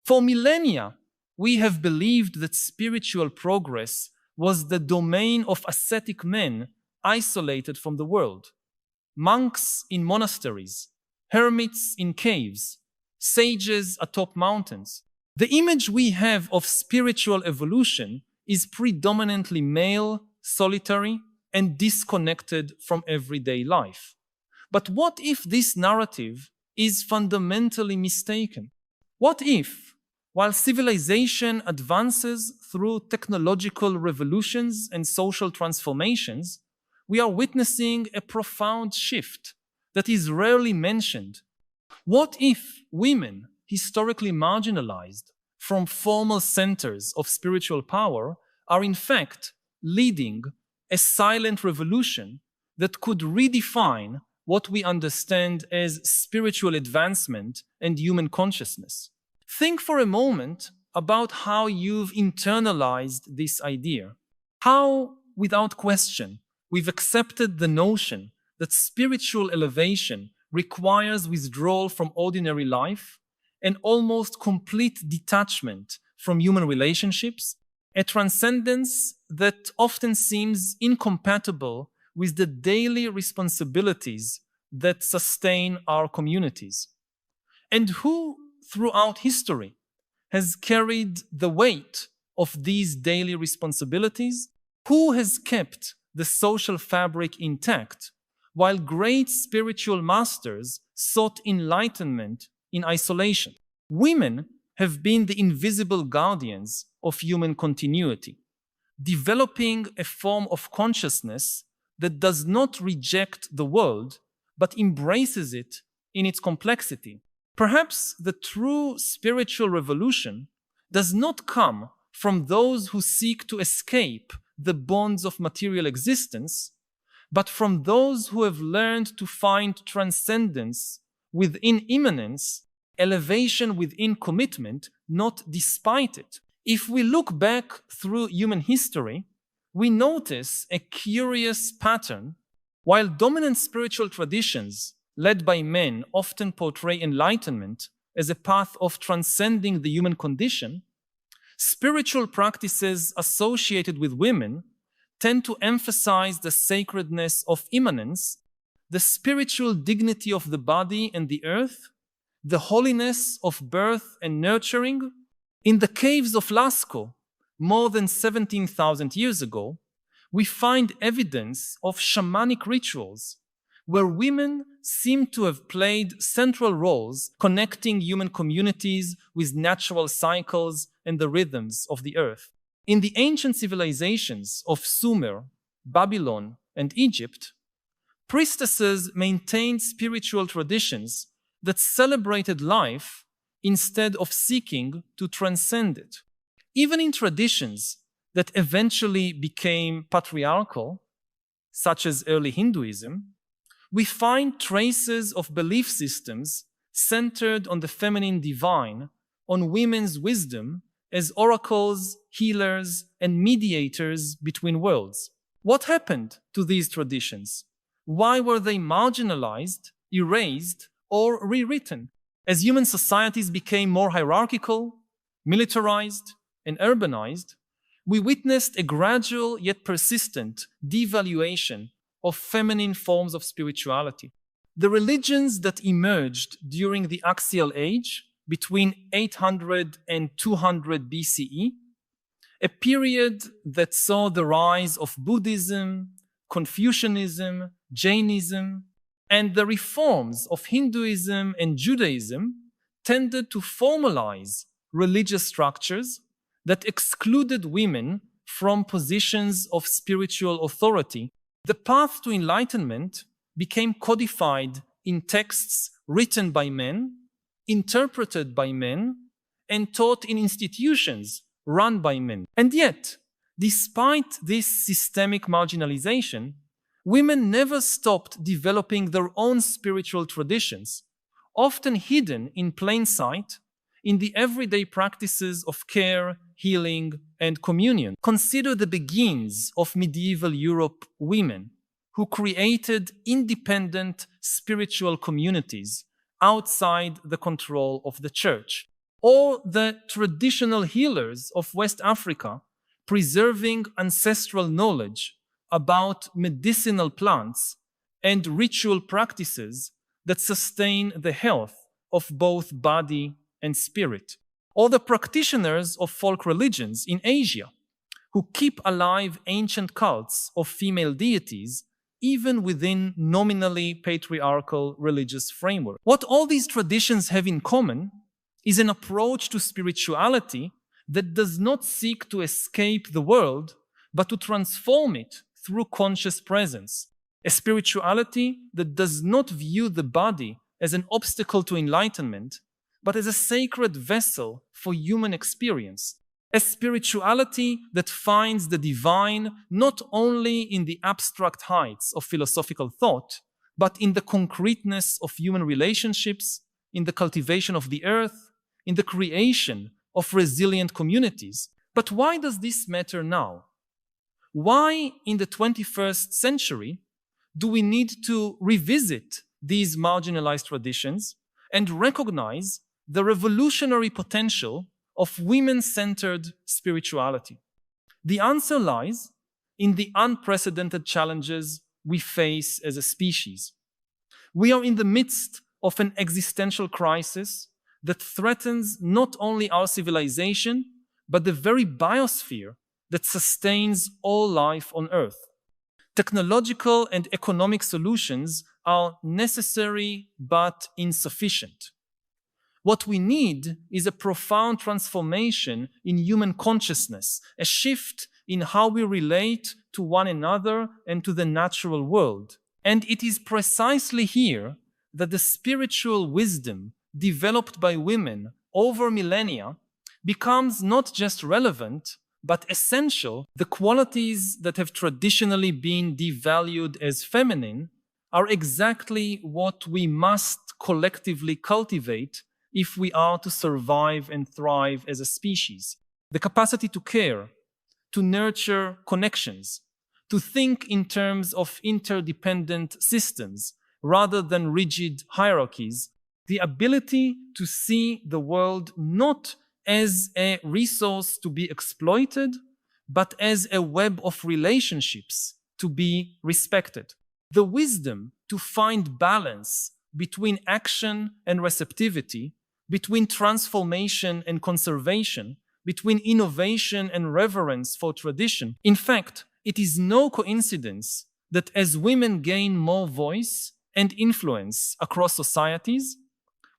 For millennia, we have believed that spiritual progress was the domain of ascetic men isolated from the world. Monks in monasteries, hermits in caves, sages atop mountains. The image we have of spiritual evolution is predominantly male, solitary, and disconnected from everyday life. But what if this narrative is fundamentally mistaken? What if, while civilization advances through technological revolutions and social transformations, we are witnessing a profound shift that is rarely mentioned? What if women, historically marginalized from formal centers of spiritual power, are in fact leading a silent revolution that could redefine what we understand as spiritual advancement and human consciousness? Think for a moment about how you've internalized this idea. How, without question, we've accepted the notion that spiritual elevation requires withdrawal from ordinary life and almost complete detachment from human relationships, a transcendence that often seems incompatible with the daily responsibilities that sustain our communities. And who, throughout history, has carried the weight of these daily responsibilities? Who has kept the social fabric intact while great spiritual masters sought enlightenment in isolation? Women have been the invisible guardians of human continuity, developing a form of consciousness that does not reject the world, but embraces it in its complexity. Perhaps the true spiritual revolution does not come from those who seek to escape the bonds of material existence, but from those who have learned to find transcendence within immanence, elevation within commitment, not despite it. If we look back through human history, we notice a curious pattern. While dominant spiritual traditions led by men often portray enlightenment as a path of transcending the human condition, spiritual practices associated with women tend to emphasize the sacredness of immanence, the spiritual dignity of the body and the earth, the holiness of birth and nurturing. In the caves of Lascaux, more than 17,000 years ago, we find evidence of shamanic rituals where women seem to have played central roles connecting human communities with natural cycles and the rhythms of the earth. In the ancient civilizations of Sumer, Babylon, and Egypt, priestesses maintained spiritual traditions that celebrated life instead of seeking to transcend it. Even in traditions that eventually became patriarchal, such as early Hinduism, we find traces of belief systems centered on the feminine divine, on women's wisdom as oracles, healers, and mediators between worlds. What happened to these traditions? Why were they marginalized, erased, or rewritten? As human societies became more hierarchical, militarized, and urbanized, we witnessed a gradual yet persistent devaluation of feminine forms of spirituality. The religions that emerged during the Axial Age, between 800 and 200 BCE, a period that saw the rise of Buddhism, Confucianism, Jainism, and the reforms of Hinduism and Judaism, tended to formalize religious structures that excluded women from positions of spiritual authority. The path to enlightenment became codified in texts written by men, interpreted by men, and taught in institutions run by men. And yet, despite this systemic marginalization, women never stopped developing their own spiritual traditions, often hidden in plain sight in the everyday practices of care, healing, and communion. Consider the beginnings of medieval Europe women who created independent spiritual communities outside the control of the church. or the traditional healers of West Africa preserving ancestral knowledge about medicinal plants and ritual practices that sustain the health of both body and spirit, or the practitioners of folk religions in Asia who keep alive ancient cults of female deities even within nominally patriarchal religious framework. What all these traditions have in common is an approach to spirituality that does not seek to escape the world, but to transform it through conscious presence. A spirituality that does not view the body as an obstacle to enlightenment, but as a sacred vessel for human experience. A spirituality that finds the divine not only in the abstract heights of philosophical thought, but in the concreteness of human relationships, in the cultivation of the earth, in the creation of resilient communities. But why does this matter now? Why, in the 21st century, do we need to revisit these marginalized traditions and recognize the revolutionary potential of women-centered spirituality? The answer lies in the unprecedented challenges we face as a species. We are in the midst of an existential crisis that threatens not only our civilization, but the very biosphere that sustains all life on Earth. Technological and economic solutions are necessary but insufficient. What we need is a profound transformation in human consciousness, a shift in how we relate to one another and to the natural world. And it is precisely here that the spiritual wisdom developed by women over millennia becomes not just relevant, but essential. The qualities that have traditionally been devalued as feminine are exactly what we must collectively cultivate if we are to survive and thrive as a species. The capacity to care, to nurture connections, to think in terms of interdependent systems rather than rigid hierarchies, the ability to see the world not as a resource to be exploited, but as a web of relationships to be respected. The wisdom to find balance between action and receptivity, between transformation and conservation, between innovation and reverence for tradition. In fact, it is no coincidence that as women gain more voice and influence across societies,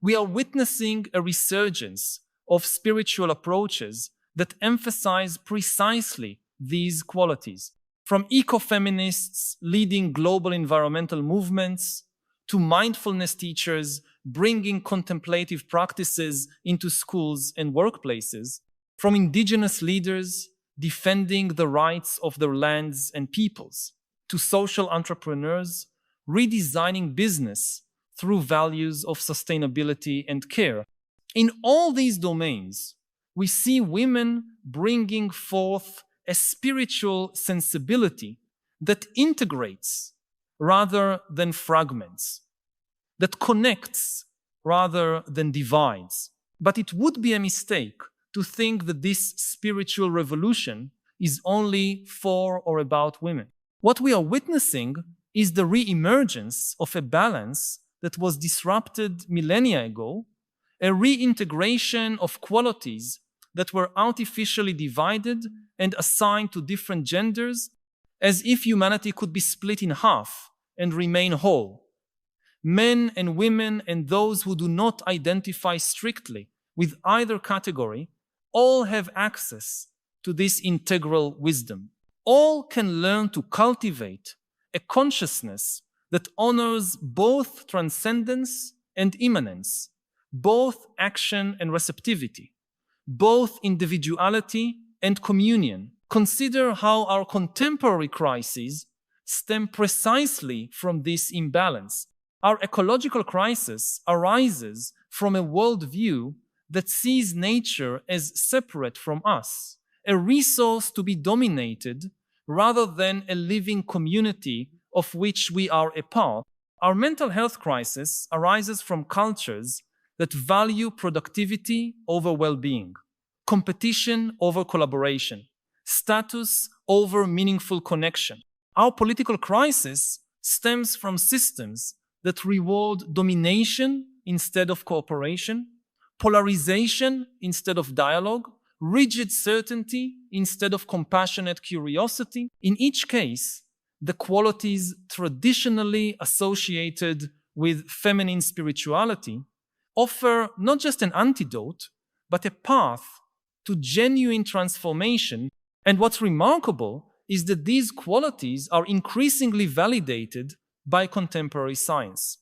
we are witnessing a resurgence of spiritual approaches that emphasize precisely these qualities. From ecofeminists leading global environmental movements to mindfulness teachers bringing contemplative practices into schools and workplaces, from indigenous leaders defending the rights of their lands and peoples, to social entrepreneurs redesigning business through values of sustainability and care. In all these domains, we see women bringing forth a spiritual sensibility that integrates rather than fragments, that connects rather than divides. But it would be a mistake to think that this spiritual revolution is only for or about women. What we are witnessing is the re-emergence of a balance that was disrupted millennia ago, a reintegration of qualities that were artificially divided and assigned to different genders, as if humanity could be split in half and remain whole. Men and women and those who do not identify strictly with either category all have access to this integral wisdom. All can learn to cultivate a consciousness that honors both transcendence and immanence, both action and receptivity, both individuality and communion. Consider how our contemporary crises stem precisely from this imbalance. Our ecological crisis arises from a worldview that sees nature as separate from us, a resource to be dominated rather than a living community of which we are a part. Our mental health crisis arises from cultures that value productivity over well-being, competition over collaboration, status over meaningful connection. Our political crisis stems from systems that reward domination instead of cooperation, polarization instead of dialogue, rigid certainty instead of compassionate curiosity. In each case, the qualities traditionally associated with feminine spirituality offer not just an antidote, but a path to genuine transformation. And what's remarkable is that these qualities are increasingly validated by contemporary science.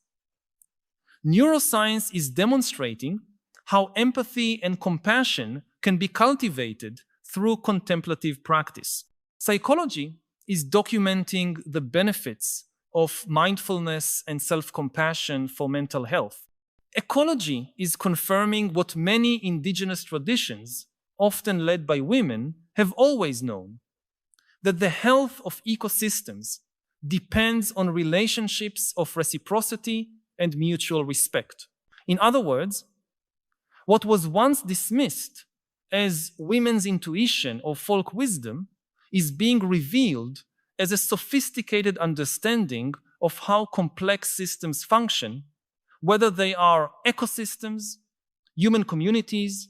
Neuroscience is demonstrating how empathy and compassion can be cultivated through contemplative practice. Psychology is documenting the benefits of mindfulness and self-compassion for mental health. Ecology is confirming what many indigenous traditions, often led by women, have always known: that the health of ecosystems depends on relationships of reciprocity and mutual respect. In other words, what was once dismissed as women's intuition or folk wisdom is being revealed as a sophisticated understanding of how complex systems function, whether they are ecosystems, human communities,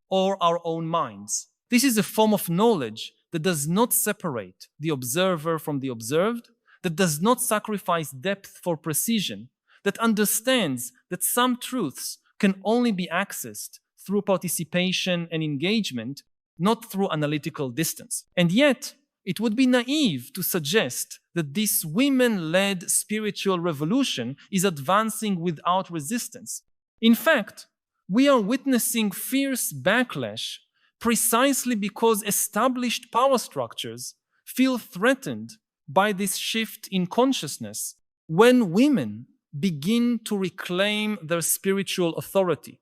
or our own minds. This is a form of knowledge that does not separate the observer from the observed, that does not sacrifice depth for precision, that understands that some truths can only be accessed through participation and engagement, not through analytical distance. And yet, it would be naive to suggest that this women-led spiritual revolution is advancing without resistance. In fact, we are witnessing fierce backlash precisely because established power structures feel threatened by this shift in consciousness when women begin to reclaim their spiritual authority,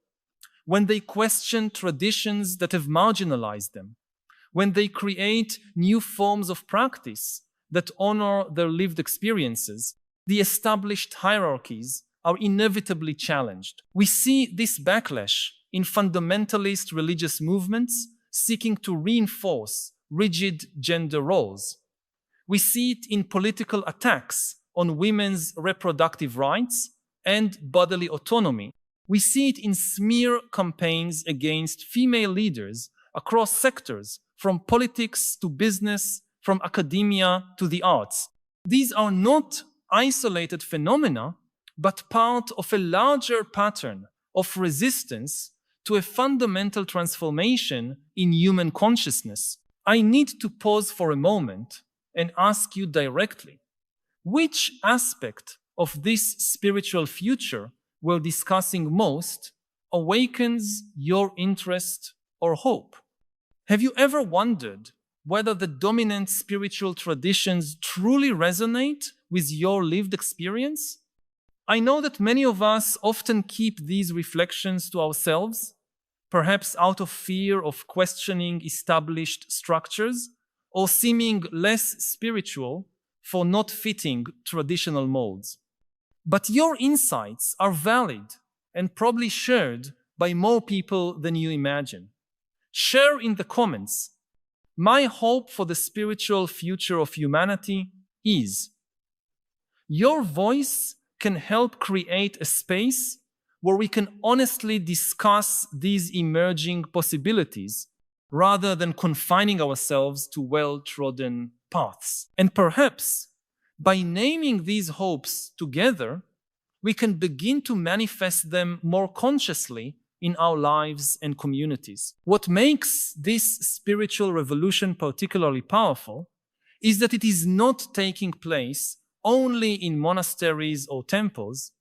when they question traditions that have marginalized them, when they create new forms of practice that honor their lived experiences, the established hierarchies are inevitably challenged. We see this backlash in fundamentalist religious movements seeking to reinforce rigid gender roles. We see it in political attacks on women's reproductive rights and bodily autonomy. We see it in smear campaigns against female leaders across sectors, from politics to business, from academia to the arts. These are not isolated phenomena, but part of a larger pattern of resistance to a fundamental transformation in human consciousness. I need to pause for a moment and ask you directly, which aspect of this spiritual future we're discussing most awakens your interest or hope? Have you ever wondered whether the dominant spiritual traditions truly resonate with your lived experience? I know that many of us often keep these reflections to ourselves, perhaps out of fear of questioning established structures or seeming less spiritual for not fitting traditional molds. But your insights are valid and probably shared by more people than you imagine. Share in the comments. My hope for the spiritual future of humanity is. Your voice can help create a space where we can honestly discuss these emerging possibilities rather than confining ourselves to well-trodden paths. And perhaps by naming these hopes together, we can begin to manifest them more consciously in our lives and communities. What makes this spiritual revolution particularly powerful is that it is not taking place only in monasteries or temples,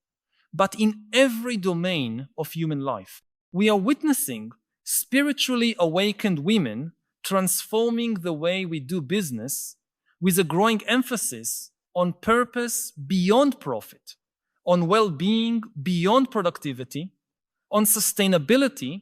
but in every domain of human life. We are witnessing spiritually awakened women transforming the way we do business with a growing emphasis on purpose beyond profit, on well-being beyond productivity, on sustainability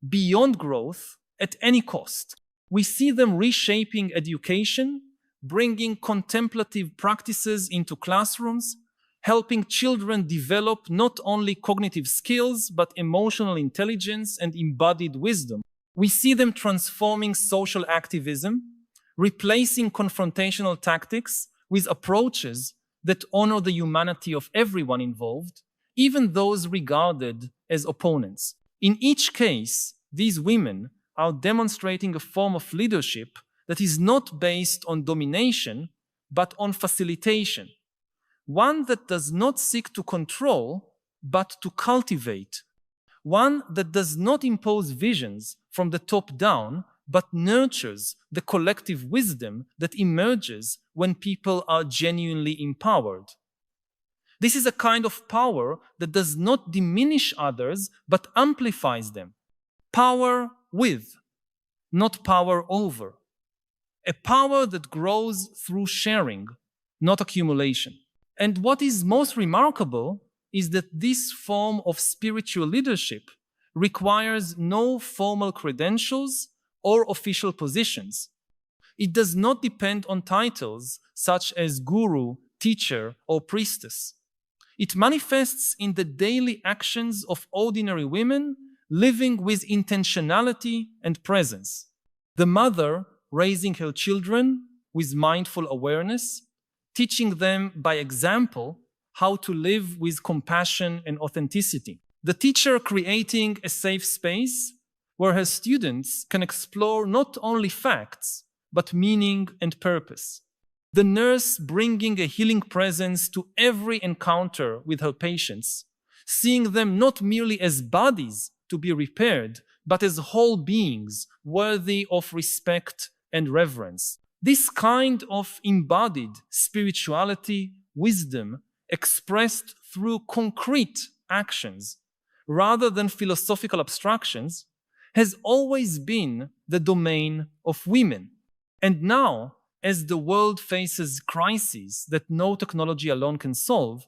beyond growth at any cost. We see them reshaping education, bringing contemplative practices into classrooms, helping children develop not only cognitive skills, but emotional intelligence and embodied wisdom. We see them transforming social activism, replacing confrontational tactics with approaches that honor the humanity of everyone involved, even those regarded as opponents. In each case, these women are demonstrating a form of leadership that is not based on domination, but on facilitation. One that does not seek to control, but to cultivate. One that does not impose visions from the top down, but nurtures the collective wisdom that emerges when people are genuinely empowered. This is a kind of power that does not diminish others, but amplifies them. Power with, not power over. A power that grows through sharing, not accumulation. And what is most remarkable is that this form of spiritual leadership requires no formal credentials or official positions. It does not depend on titles such as guru, teacher, or priestess. It manifests in the daily actions of ordinary women living with intentionality and presence. The mother raising her children with mindful awareness, teaching them by example how to live with compassion and authenticity. The teacher creating a safe space where her students can explore not only facts, but meaning and purpose. The nurse bringing a healing presence to every encounter with her patients, seeing them not merely as bodies to be repaired, but as whole beings worthy of respect and reverence. This kind of embodied spirituality, wisdom, expressed through concrete actions rather than philosophical abstractions, has always been the domain of women. And now, as the world faces crises that no technology alone can solve,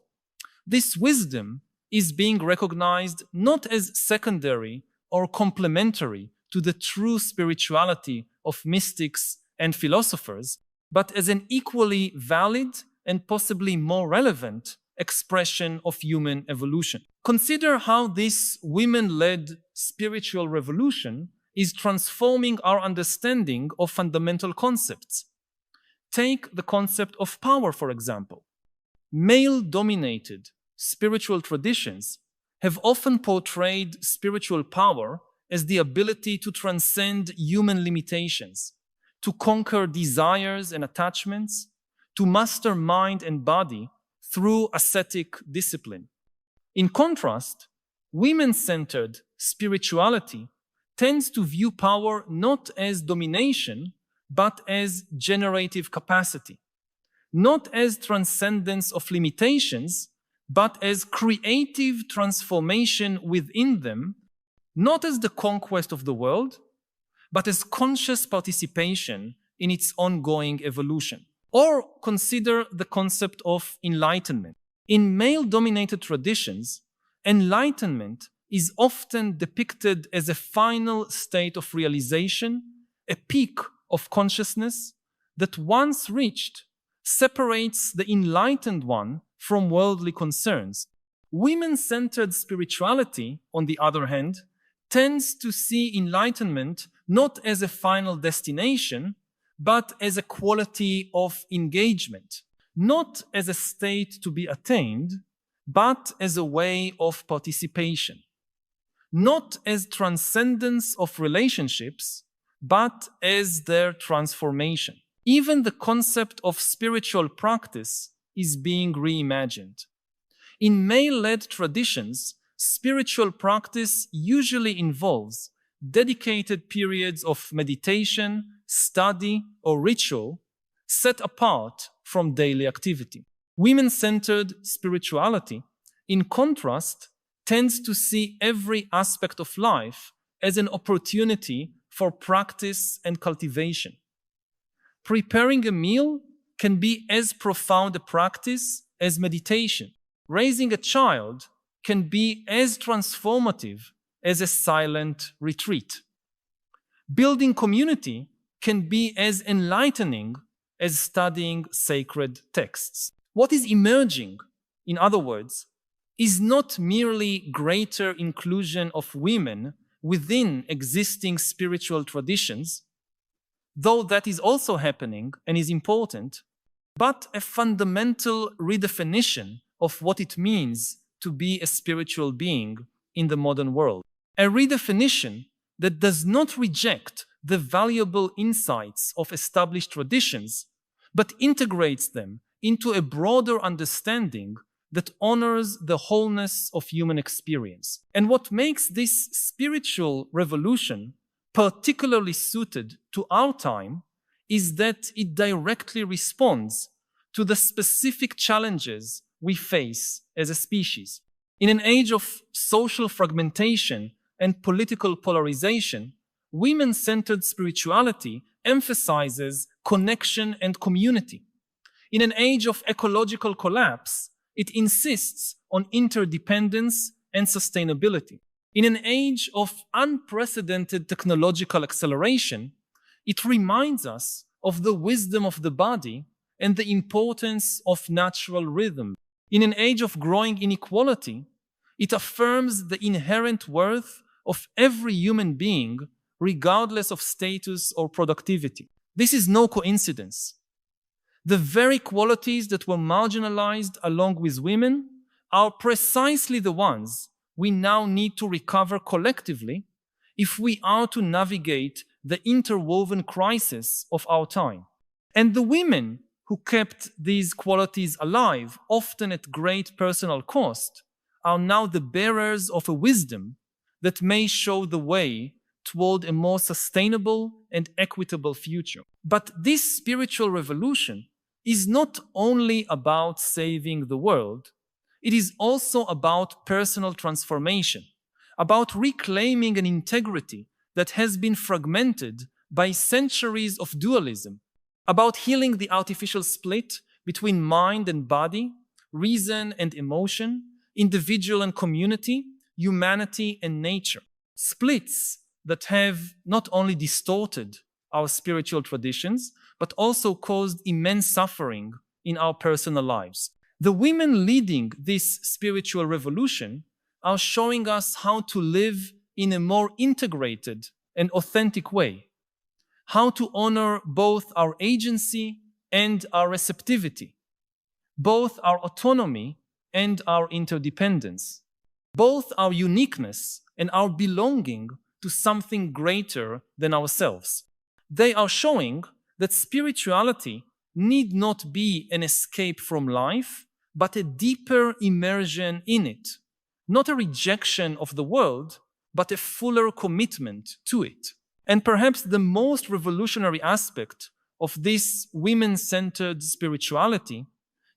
this wisdom is being recognized not as secondary or complementary to the true spirituality of mystics and philosophers, but as an equally valid and possibly more relevant expression of human evolution. Consider how this women-led spiritual revolution is transforming our understanding of fundamental concepts. Take the concept of power, for example. Male-dominated spiritual traditions have often portrayed spiritual power as the ability to transcend human limitations, to conquer desires and attachments, to master mind and body through ascetic discipline. In contrast, women-centered spirituality tends to view power not as domination, but as generative capacity, not as transcendence of limitations, but as creative transformation within them, not as the conquest of the world, but as conscious participation in its ongoing evolution. Or consider the concept of enlightenment. In male-dominated traditions, enlightenment is often depicted as a final state of realization, a peak of consciousness that once reached separates the enlightened one from worldly concerns. Women-centered spirituality, on the other hand, tends to see enlightenment not as a final destination, but as a quality of engagement, not as a state to be attained, but as a way of participation, not as transcendence of relationships, but as their transformation. Even the concept of spiritual practice is being reimagined. In male-led traditions, spiritual practice usually involves dedicated periods of meditation, study, or ritual set apart from daily activity. Women-centered spirituality, in contrast, tends to see every aspect of life as an opportunity for practice and cultivation. Preparing a meal can be as profound a practice as meditation. Raising a child can be as transformative as a silent retreat. Building community can be as enlightening as studying sacred texts. What is emerging in other words, is not merely greater inclusion of women within existing spiritual traditions, though that is also happening and is important, but a fundamental redefinition of what it means to be a spiritual being in the modern world. A redefinition that does not reject the valuable insights of established traditions, but integrates them into a broader understanding that honors the wholeness of human experience. And what makes this spiritual revolution particularly suited to our time is that it directly responds to the specific challenges we face as a species. In an age of social fragmentation and political polarization, women-centered spirituality emphasizes connection and community. In an age of ecological collapse, it insists on interdependence and sustainability. In an age of unprecedented technological acceleration, it reminds us of the wisdom of the body and the importance of natural rhythm. In an age of growing inequality, it affirms the inherent worth of every human being, regardless of status or productivity. This is no coincidence. The very qualities that were marginalized along with women are precisely the ones we now need to recover collectively if we are to navigate the interwoven crisis of our time. And the women who kept these qualities alive, often at great personal cost, are now the bearers of a wisdom that may show the way toward a more sustainable and equitable future. But this spiritual revolution is not only about saving the world, it is also about personal transformation, about reclaiming an integrity that has been fragmented by centuries of dualism, about healing the artificial split between mind and body, reason and emotion, individual and community, humanity and nature. Splits that have not only distorted our spiritual traditions, but also caused immense suffering in our personal lives. The women leading this spiritual revolution are showing us how to live in a more integrated and authentic way, how to honor both our agency and our receptivity, both our autonomy and our interdependence, both our uniqueness and our belonging to something greater than ourselves. They are showing that spirituality need not be an escape from life, but a deeper immersion in it, not a rejection of the world, but a fuller commitment to it. And perhaps the most revolutionary aspect of this women-centered spirituality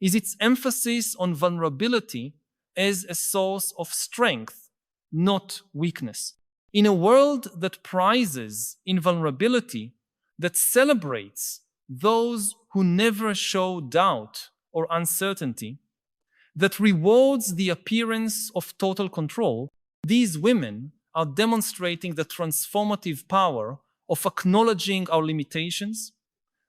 is its emphasis on vulnerability as a source of strength, not weakness. In a world that prizes invulnerability, that celebrates those who never show doubt or uncertainty, that rewards the appearance of total control, these women are demonstrating the transformative power of acknowledging our limitations,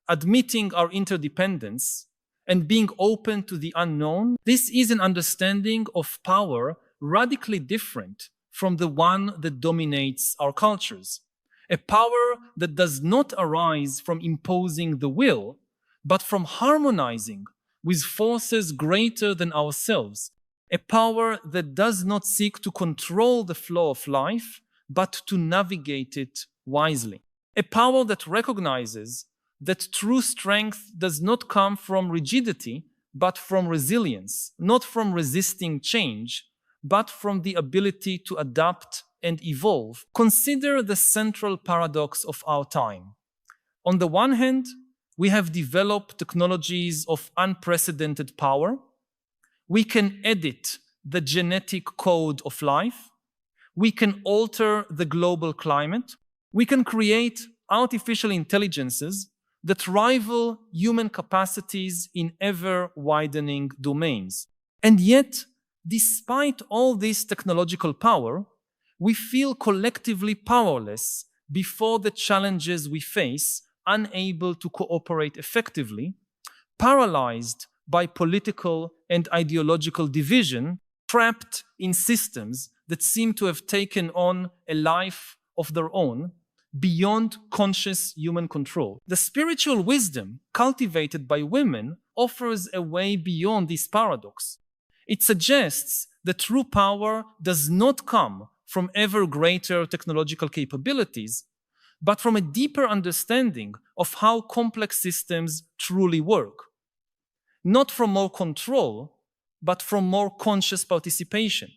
admitting our interdependence, and being open to the unknown. This is an understanding of power radically different from the one that dominates our cultures. A power that does not arise from imposing the will, but from harmonizing with forces greater than ourselves. A power that does not seek to control the flow of life, but to navigate it wisely. A power that recognizes that true strength does not come from rigidity, but from resilience, not from resisting change, but from the ability to adapt and evolve. Consider the central paradox of our time. On the one hand, we have developed technologies of unprecedented power. We can edit the genetic code of life. We can alter the global climate. We can create artificial intelligences that rival human capacities in ever-widening domains. And yet, despite all this technological power, we feel collectively powerless before the challenges we face, unable to cooperate effectively, paralyzed by political and ideological division, trapped in systems that seem to have taken on a life of their own beyond conscious human control. The spiritual wisdom cultivated by women offers a way beyond this paradox. It suggests that true power does not come from ever greater technological capabilities, but from a deeper understanding of how complex systems truly work. Not from more control, but from more conscious participation.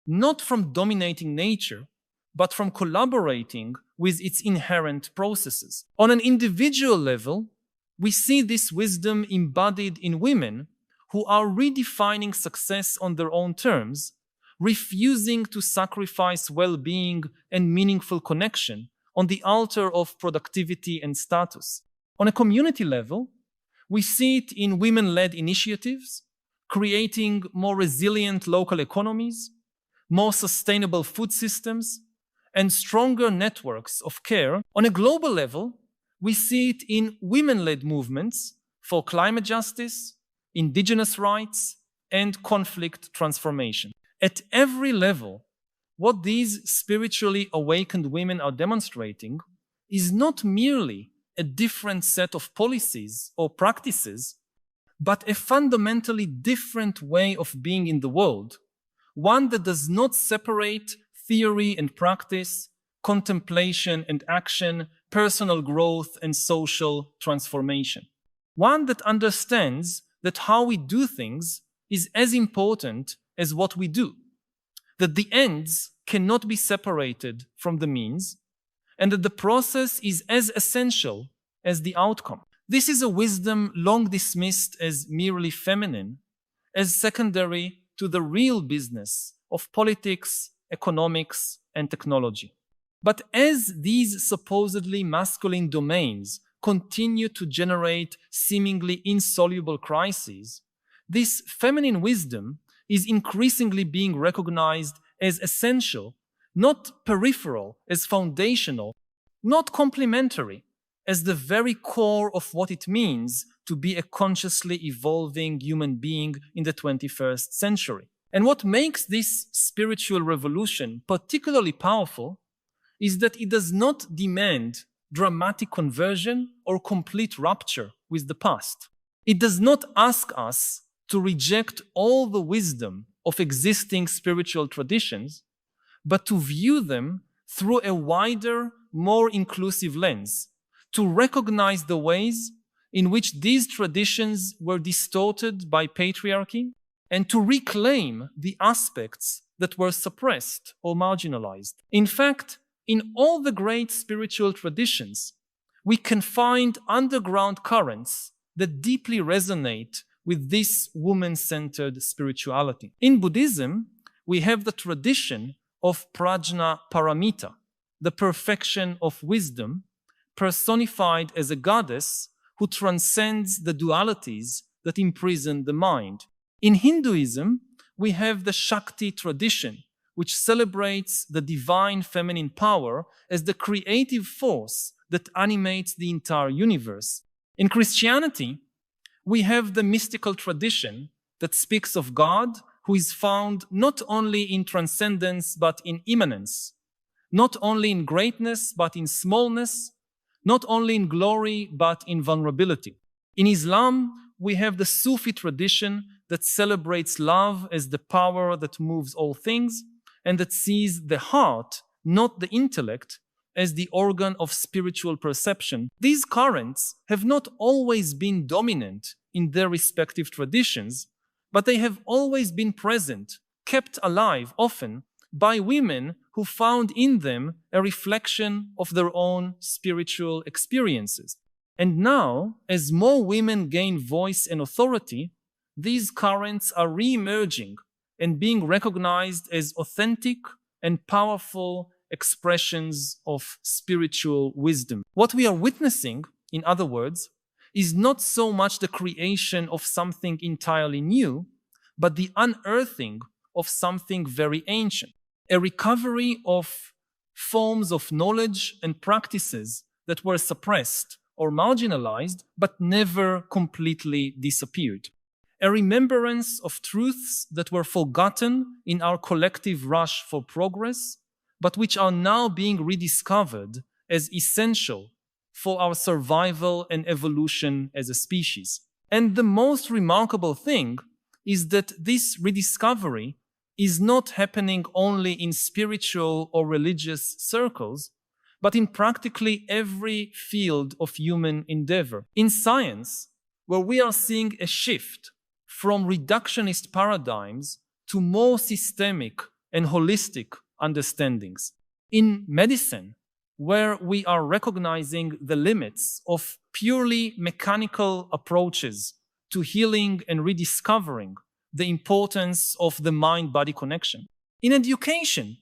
Not from dominating nature, but from collaborating with its inherent processes. On an individual level, we see this wisdom embodied in women who are redefining success on their own terms, refusing to sacrifice well-being and meaningful connection on the altar of productivity and status. On a community level, we see it in women-led initiatives, creating more resilient local economies, more sustainable food systems, and stronger networks of care. On a global level, we see it in women-led movements for climate justice, indigenous rights, and conflict transformation. At every level, what these spiritually awakened women are demonstrating is not merely a different set of policies or practices, but a fundamentally different way of being in the world, one that does not separate theory and practice, contemplation and action, personal growth and social transformation. One that understands that how we do things is as important as what we do, that the ends cannot be separated from the means, and that the process is as essential as the outcome. This is a wisdom long dismissed as merely feminine, as secondary to the real business of politics, economics, and technology. But as these supposedly masculine domains continue to generate seemingly insoluble crises, this feminine wisdom is increasingly being recognized as essential, not peripheral, as foundational, not complementary, as the very core of what it means to be a consciously evolving human being in the 21st century. And what makes this spiritual revolution particularly powerful is that it does not demand dramatic conversion or complete rupture with the past. It does not ask us to reject all the wisdom of existing spiritual traditions, but to view them through a wider, more inclusive lens, to recognize the ways in which these traditions were distorted by patriarchy, and to reclaim the aspects that were suppressed or marginalized. In fact, in all the great spiritual traditions, we can find underground currents that deeply resonate with this woman-centered spirituality. In Buddhism, we have the tradition of prajna paramita, the perfection of wisdom, personified as a goddess who transcends the dualities that imprison the mind. In Hinduism, we have the Shakti tradition, which celebrates the divine feminine power as the creative force that animates the entire universe. In Christianity, we have the mystical tradition that speaks of God, who is found not only in transcendence but in immanence, not only in greatness but in smallness, not only in glory but in vulnerability. In Islam, we have the Sufi tradition that celebrates love as the power that moves all things and that sees the heart, not the intellect, as the organ of spiritual perception. These currents have not always been dominant in their respective traditions, but they have always been present, kept alive often by women who found in them a reflection of their own spiritual experiences. And now, as more women gain voice and authority, these currents are re-emerging and being recognized as authentic and powerful expressions of spiritual wisdom. What we are witnessing, in other words, is not so much the creation of something entirely new, but the unearthing of something very ancient, a recovery of forms of knowledge and practices that were suppressed or marginalized, but never completely disappeared. a remembrance of truths that were forgotten in our collective rush for progress, but which are now being rediscovered as essential for our survival and evolution as a species. And the most remarkable thing is that this rediscovery is not happening only in spiritual or religious circles, but in practically every field of human endeavor. In science, where we are seeing a shift from reductionist paradigms to more systemic and holistic understandings. In medicine, where we are recognizing the limits of purely mechanical approaches to healing and rediscovering the importance of the mind-body connection. In education,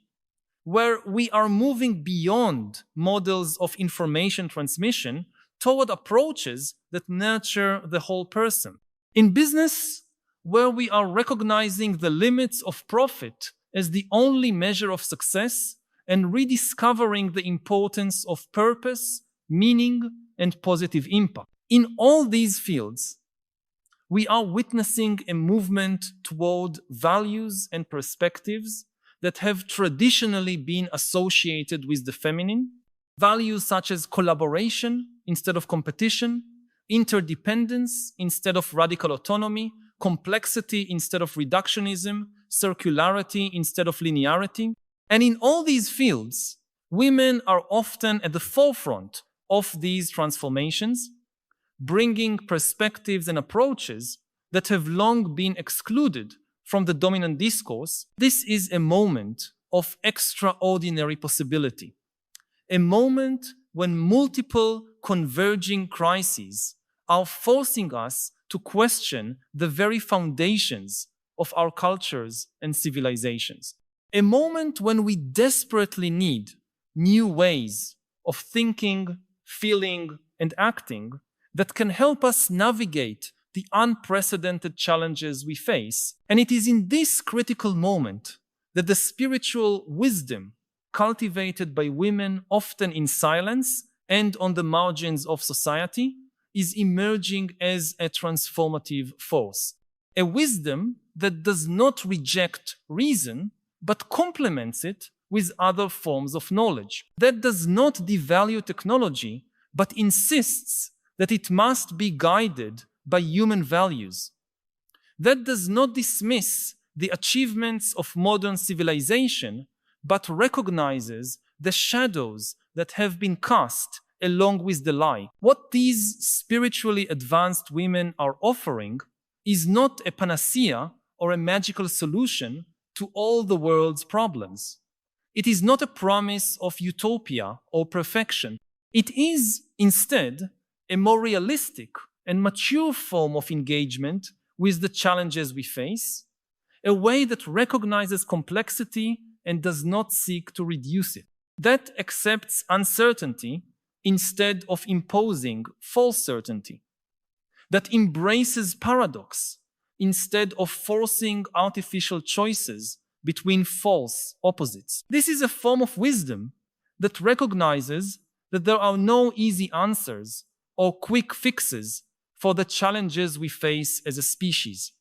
where we are moving beyond models of information transmission toward approaches that nurture the whole person. In business, where we are recognizing the limits of profit as the only measure of success and rediscovering the importance of purpose, meaning, and positive impact. In all these fields, we are witnessing a movement toward values and perspectives that have traditionally been associated with the feminine, values such as collaboration instead of competition, interdependence instead of radical autonomy, complexity instead of reductionism, circularity instead of linearity. And in all these fields, women are often at the forefront of these transformations, bringing perspectives and approaches that have long been excluded from the dominant discourse. This is a moment of extraordinary possibility, a moment when multiple converging crises are forcing us to question the very foundations of our cultures and civilizations. A moment when we desperately need new ways of thinking, feeling, and acting that can help us navigate the unprecedented challenges we face. And it is in this critical moment that the spiritual wisdom cultivated by women, often in silence and on the margins of society, is emerging as a transformative force. A wisdom that does not reject reason, but complements it with other forms of knowledge. That does not devalue technology, but insists that it must be guided by human values. That does not dismiss the achievements of modern civilization, but recognizes the shadows that have been cast along with the light. What these spiritually advanced women are offering is not a panacea or a magical solution to all the world's problems. It is not a promise of utopia or perfection. It is, instead, a more realistic and mature form of engagement with the challenges we face, a way that recognizes complexity and does not seek to reduce it, that accepts uncertainty instead of imposing false certainty, that embraces paradox instead of forcing artificial choices between false opposites. This is a form of wisdom that recognizes that there are no easy answers or quick fixes for the challenges we face as a species,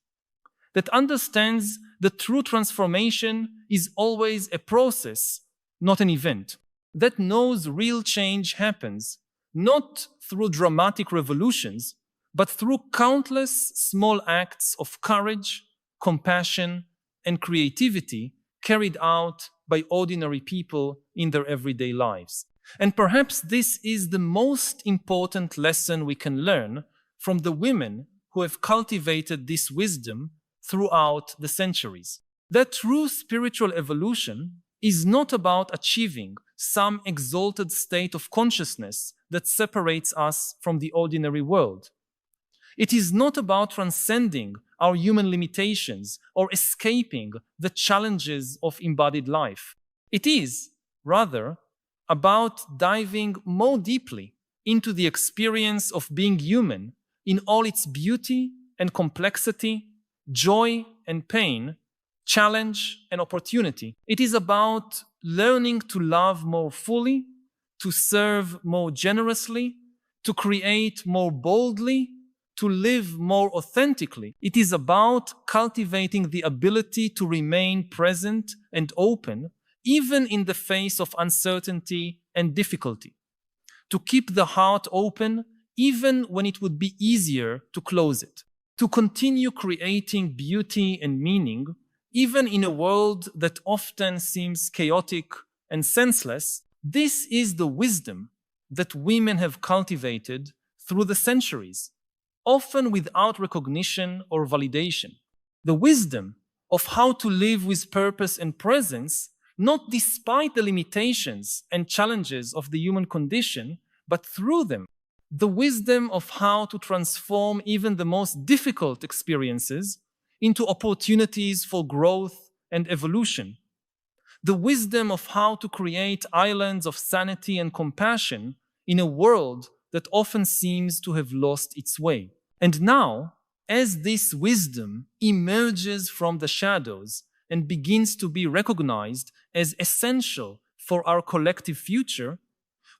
that understands that true transformation is always a process, not an event, that knows real change happens not through dramatic revolutions, but through countless small acts of courage, compassion, and creativity carried out by ordinary people in their everyday lives. And perhaps this is the most important lesson we can learn from the women who have cultivated this wisdom throughout the centuries. That true spiritual evolution is not about achieving some exalted state of consciousness that separates us from the ordinary world. It is not about transcending our human limitations or escaping the challenges of embodied life. It is, rather, about diving more deeply into the experience of being human in all its beauty and complexity, joy and pain, challenge and opportunity. It is about learning to love more fully, to serve more generously, to create more boldly, to live more authentically. It is about cultivating the ability to remain present and open, even in the face of uncertainty and difficulty. To keep the heart open, even when it would be easier to close it. To continue creating beauty and meaning, even in a world that often seems chaotic and senseless. This is the wisdom that women have cultivated through the centuries, often without recognition or validation. The wisdom of how to live with purpose and presence, not despite the limitations and challenges of the human condition, but through them. The wisdom of how to transform even the most difficult experiences into opportunities for growth and evolution. The wisdom of how to create islands of sanity and compassion in a world that often seems to have lost its way. And now, as this wisdom emerges from the shadows and begins to be recognized as essential for our collective future,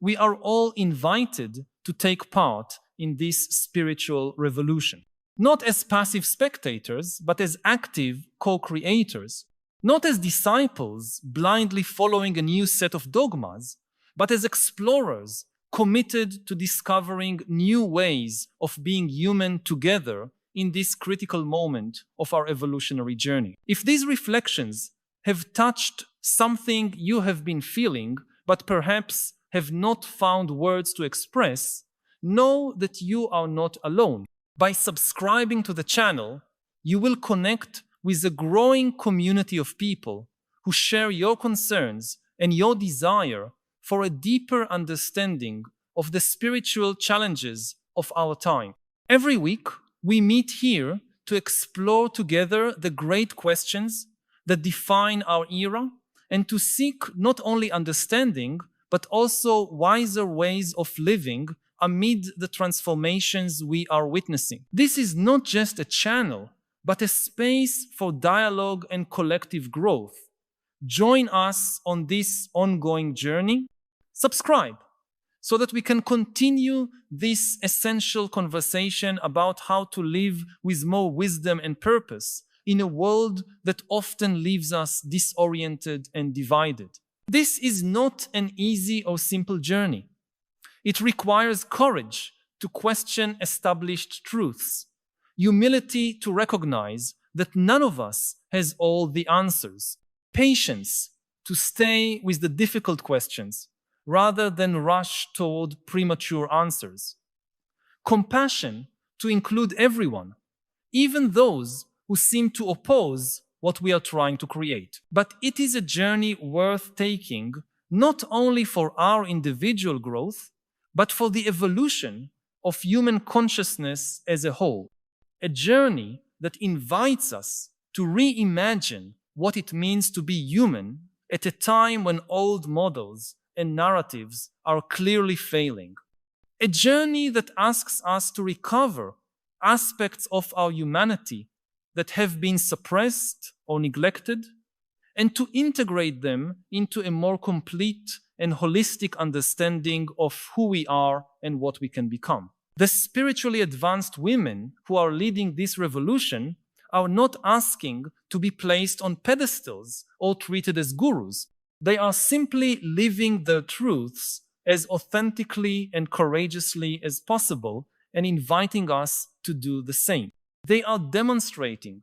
we are all invited to take part in this spiritual revolution. Not as passive spectators, but as active co-creators. Not as disciples blindly following a new set of dogmas, but as explorers committed to discovering new ways of being human together in this critical moment of our evolutionary journey. If these reflections have touched something you have been feeling, but perhaps have not found words to express, know that you are not alone. By subscribing to the channel, you will connect with a growing community of people who share your concerns and your desire for a deeper understanding of the spiritual challenges of our time. Every week, we meet here to explore together the great questions that define our era and to seek not only understanding, but also wiser ways of living amid the transformations we are witnessing. This is not just a channel, but a space for dialogue and collective growth. Join us on this ongoing journey. Subscribe so that we can continue this essential conversation about how to live with more wisdom and purpose in a world that often leaves us disoriented and divided. This is not an easy or simple journey. It requires courage to question established truths, humility to recognize that none of us has all the answers, patience to stay with the difficult questions rather than rush toward premature answers, compassion to include everyone, even those who seem to oppose what we are trying to create. But it is a journey worth taking, not only for our individual growth, but for the evolution of human consciousness as a whole. A journey that invites us to reimagine what it means to be human at a time when old models and narratives are clearly failing. A journey that asks us to recover aspects of our humanity that have been suppressed or neglected, and to integrate them into a more complete and holistic understanding of who we are and what we can become. The spiritually advanced women who are leading this revolution are not asking to be placed on pedestals or treated as gurus. They are simply living their truths as authentically and courageously as possible and inviting us to do the same. They are demonstrating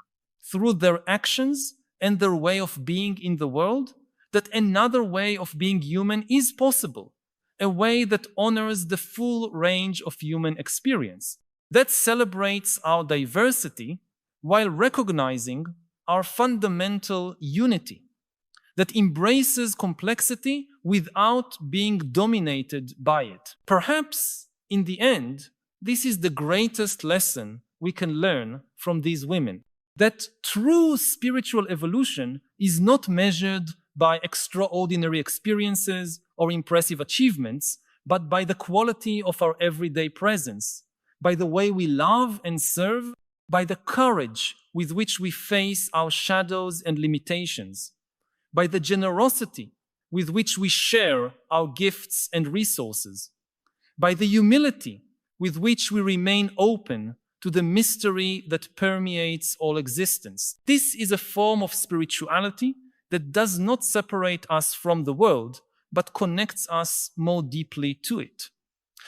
through their actions and their way of being in the world that another way of being human is possible, a way that honors the full range of human experience, that celebrates our diversity while recognizing our fundamental unity, that embraces complexity without being dominated by it. Perhaps, in the end, this is the greatest lesson we can learn from these women, that true spiritual evolution is not measured by extraordinary experiences or impressive achievements, but by the quality of our everyday presence, by the way we love and serve, by the courage with which we face our shadows and limitations, by the generosity with which we share our gifts and resources, by the humility with which we remain open to the mystery that permeates all existence. This is a form of spirituality that does not separate us from the world, but connects us more deeply to it.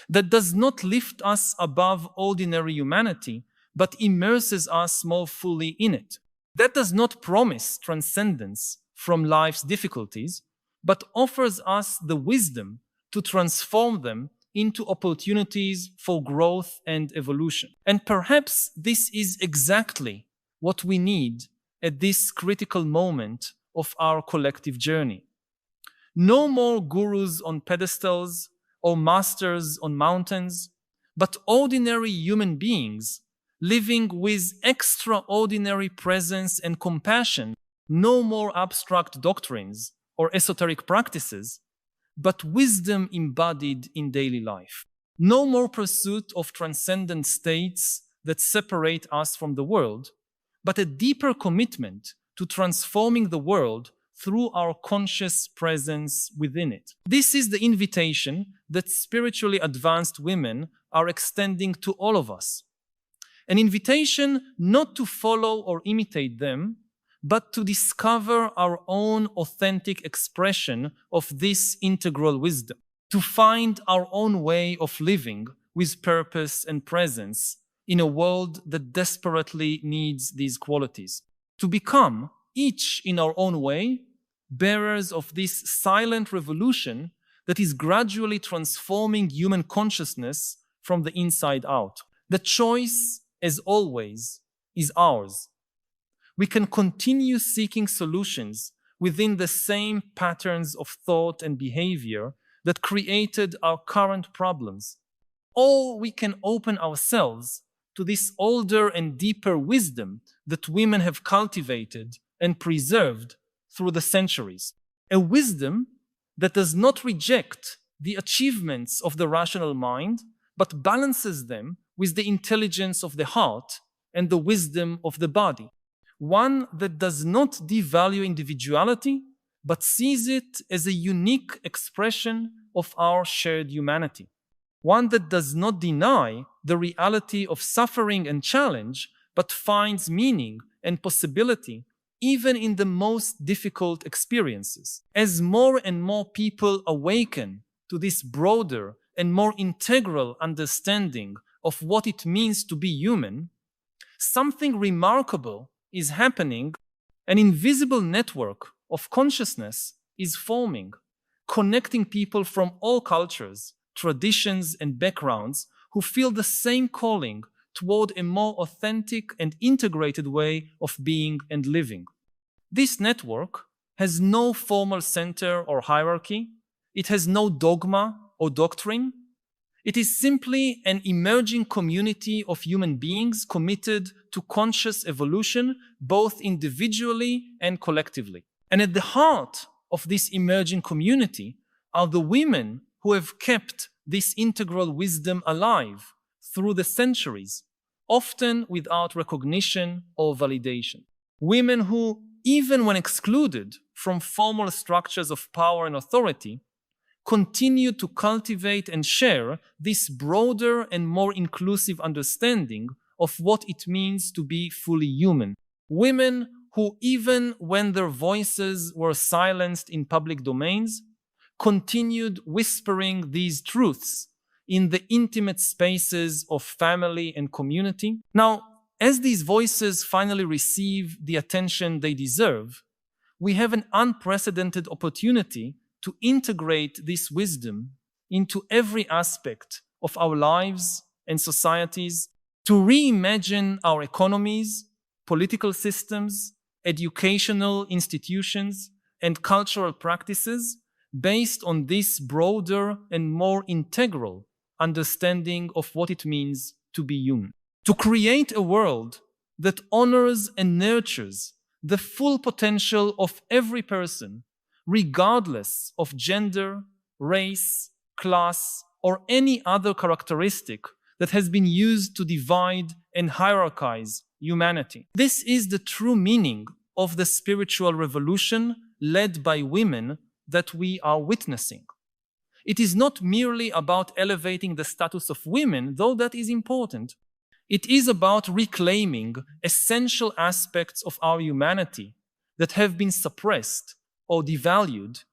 That does not lift us above ordinary humanity, but immerses us more fully in it. That does not promise transcendence from life's difficulties, but offers us the wisdom to transform them into opportunities for growth and evolution. And perhaps this is exactly what we need at this critical moment of our collective journey. No more gurus on pedestals or masters on mountains, but ordinary human beings living with extraordinary presence and compassion. No more abstract doctrines or esoteric practices, but wisdom embodied in daily life. No more pursuit of transcendent states that separate us from the world, but a deeper commitment to transforming the world through our conscious presence within it. This is the invitation that spiritually advanced women are extending to all of us. An invitation not to follow or imitate them, but to discover our own authentic expression of this integral wisdom, to find our own way of living with purpose and presence in a world that desperately needs these qualities, to become, each in our own way, bearers of this silent revolution that is gradually transforming human consciousness from the inside out. The choice, as always, is ours. We can continue seeking solutions within the same patterns of thought and behavior that created our current problems, or we can open ourselves to this older and deeper wisdom that women have cultivated and preserved through the centuries. A wisdom that does not reject the achievements of the rational mind, but balances them with the intelligence of the heart and the wisdom of the body. One that does not devalue individuality, but sees it as a unique expression of our shared humanity. One that does not deny the reality of suffering and challenge, but finds meaning and possibility even in the most difficult experiences. As more and more people awaken to this broader and more integral understanding of what it means to be human, something remarkable is happening. An invisible network of consciousness is forming, connecting people from all cultures, traditions, and backgrounds who feel the same calling toward a more authentic and integrated way of being and living. This network has no formal center or hierarchy. It has no dogma or doctrine. It is simply an emerging community of human beings committed to conscious evolution, both individually and collectively. And at the heart of this emerging community are the women who have kept this integral wisdom alive through the centuries, often without recognition or validation. Women who, even when excluded from formal structures of power and authority, continue to cultivate and share this broader and more inclusive understanding of what it means to be fully human. Women who, even when their voices were silenced in public domains, continued whispering these truths in the intimate spaces of family and community. Now, as these voices finally receive the attention they deserve, we have an unprecedented opportunity to integrate this wisdom into every aspect of our lives and societies, to reimagine our economies, political systems, educational institutions, and cultural practices based on this broader and more integral understanding of what it means to be human. To create a world that honors and nurtures the full potential of every person, regardless of gender, race, class, or any other characteristic that has been used to divide and hierarchize humanity. This is the true meaning of the spiritual revolution led by women that we are witnessing. It is not merely about elevating the status of women, though that is important. It is about reclaiming essential aspects of our humanity that have been suppressed or devalued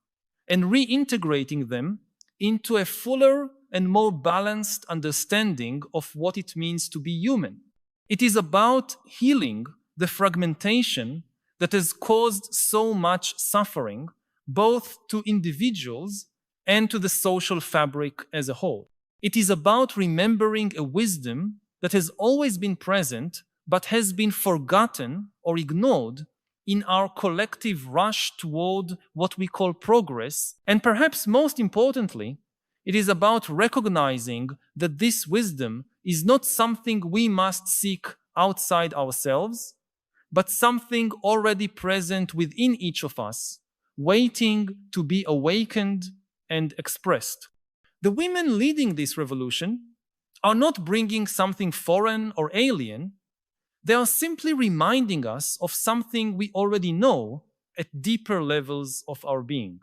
and reintegrating them into a fuller and more balanced understanding of what it means to be human. It is about healing the fragmentation that has caused so much suffering, both to individuals and to the social fabric as a whole. It is about remembering a wisdom that has always been present but has been forgotten or ignored in our collective rush toward what we call progress. And perhaps most importantly, it is about recognizing that this wisdom is not something we must seek outside ourselves, but something already present within each of us, waiting to be awakened and expressed. The women leading this revolution are not bringing something foreign or alien. They are simply reminding us of something we already know at deeper levels of our being.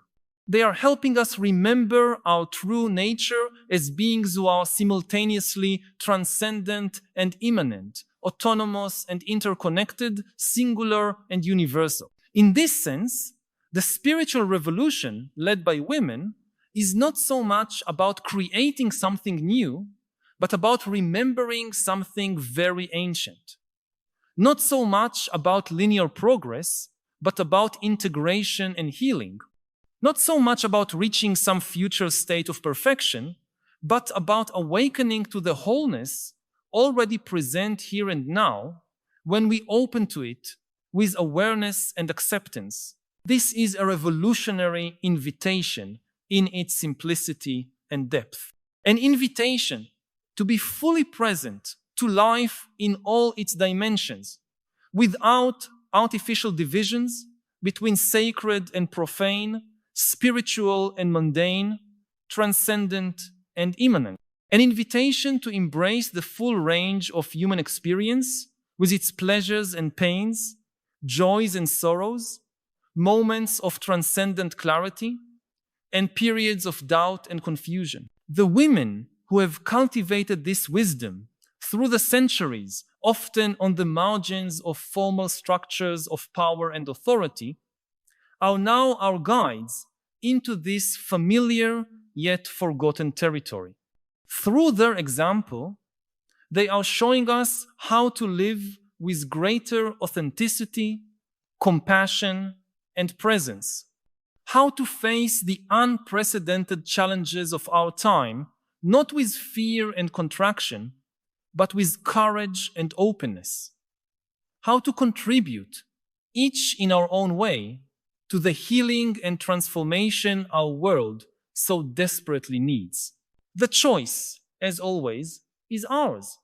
They are helping us remember our true nature as beings who are simultaneously transcendent and immanent, autonomous and interconnected, singular and universal. In this sense, the spiritual revolution led by women is not so much about creating something new, but about remembering something very ancient. Not so much about linear progress, but about integration and healing. Not so much about reaching some future state of perfection, but about awakening to the wholeness already present here and now when we open to it with awareness and acceptance. This is a revolutionary invitation in its simplicity and depth. An invitation to be fully present to life in all its dimensions, without artificial divisions between sacred and profane, spiritual and mundane, transcendent and immanent. An invitation to embrace the full range of human experience with its pleasures and pains, joys and sorrows, moments of transcendent clarity, and periods of doubt and confusion. The women who have cultivated this wisdom through the centuries, often on the margins of formal structures of power and authority, are now our guides into this familiar yet forgotten territory. Through their example, they are showing us how to live with greater authenticity, compassion, and presence, how to face the unprecedented challenges of our time, not with fear and contraction, but with courage and openness, how to contribute, each in our own way, to the healing and transformation our world so desperately needs. The choice, as always, is ours.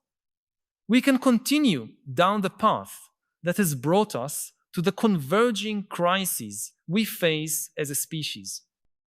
We can continue down the path that has brought us to the converging crises we face as a species.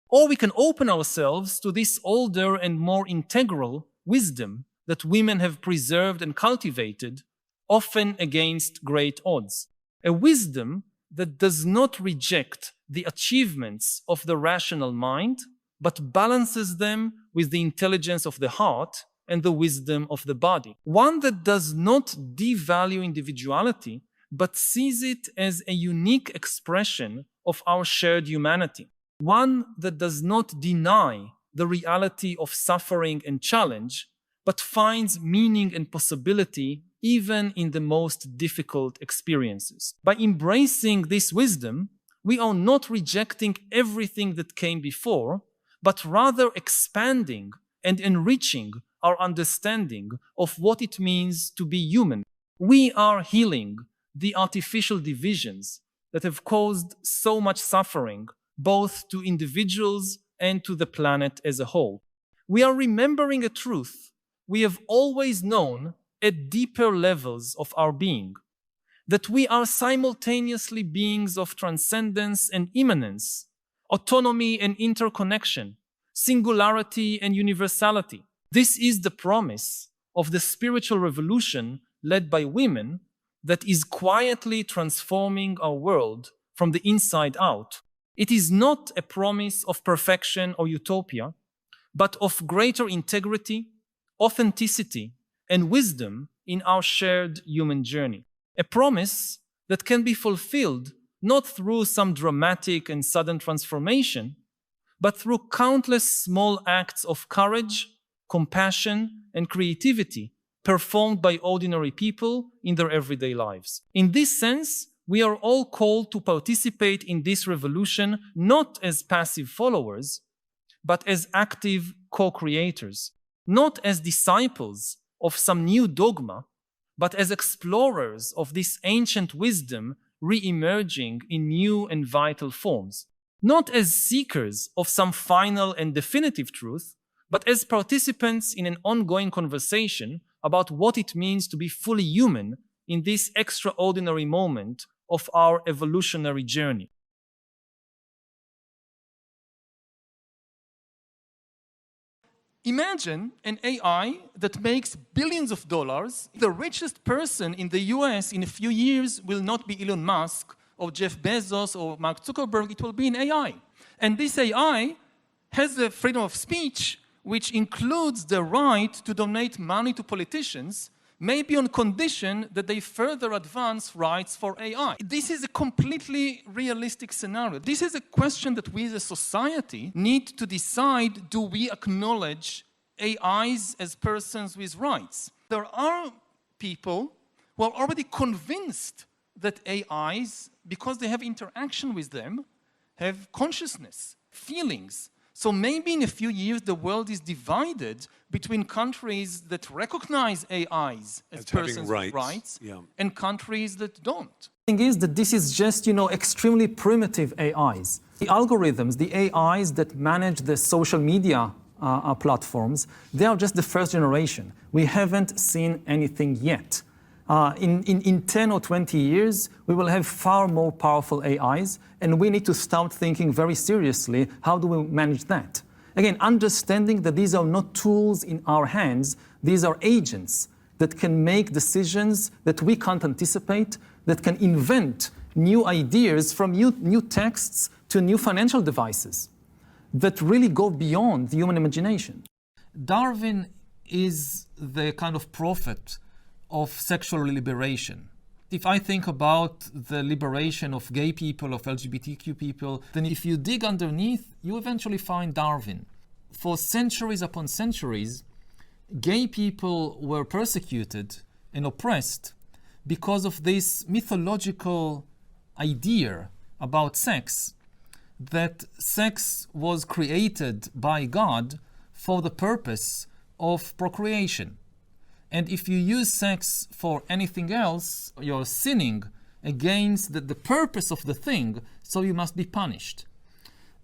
Or we can open ourselves to this older and more integral wisdom that women have preserved and cultivated, often against great odds. A wisdom that does not reject the achievements of the rational mind, but balances them with the intelligence of the heart and the wisdom of the body. One that does not devalue individuality, but sees it as a unique expression of our shared humanity. One that does not deny the reality of suffering and challenge, but finds meaning and possibility even in the most difficult experiences. By embracing this wisdom, we are not rejecting everything that came before, but rather expanding and enriching our understanding of what it means to be human. We are healing the artificial divisions that have caused so much suffering, both to individuals and to the planet as a whole. We are remembering a truth we have always known at deeper levels of our being, that we are simultaneously beings of transcendence and immanence, autonomy and interconnection, singularity and universality. This is the promise of the spiritual revolution led by women that is quietly transforming our world from the inside out. It is not a promise of perfection or utopia, but of greater integrity, authenticity, and wisdom in our shared human journey. A promise that can be fulfilled not through some dramatic and sudden transformation, but through countless small acts of courage, compassion, and creativity performed by ordinary people in their everyday lives. In this sense, we are all called to participate in this revolution not as passive followers, but as active co-creators, not as disciples of some new dogma, but as explorers of this ancient wisdom re-emerging in new and vital forms, not as seekers of some final and definitive truth, but as participants in an ongoing conversation about what it means to be fully human in this extraordinary moment of our evolutionary journey. Imagine an AI that makes billions of dollars. The richest person in the US in a few years will not be Elon Musk or Jeff Bezos or Mark Zuckerberg, it will be an AI. And this AI has the freedom of speech, which includes the right to donate money to politicians, maybe on condition that they further advance rights for AI. This is a completely realistic scenario. This is a question that we as a society need to decide, do we acknowledge AIs as persons with rights? There are people who are already convinced that AIs, because they have interaction with them, have consciousness, feelings. So maybe in a few years the world is divided between countries that recognize AIs as persons with rights and countries that don't. The thing is that this is just, extremely primitive AIs. The algorithms, the AIs that manage the social media platforms, they are just the first generation. We haven't seen anything yet. In 10 or 20 years, we will have far more powerful AIs, and we need to start thinking very seriously, how do we manage that? Again, understanding that these are not tools in our hands, these are agents that can make decisions that we can't anticipate, that can invent new ideas from new texts to new financial devices that really go beyond the human imagination. Darwin is the kind of prophet of sexual liberation. If I think about the liberation of gay people, of LGBTQ people, then if you dig underneath, you eventually find Darwin. For centuries upon centuries, gay people were persecuted and oppressed because of this mythological idea about sex, that sex was created by God for the purpose of procreation. And if you use sex for anything else, you're sinning against the purpose of the thing, so you must be punished.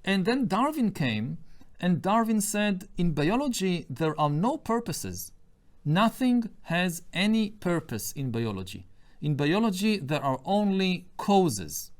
And then Darwin came, and Darwin said, in biology, there are no purposes. Nothing has any purpose in biology. In biology, there are only causes.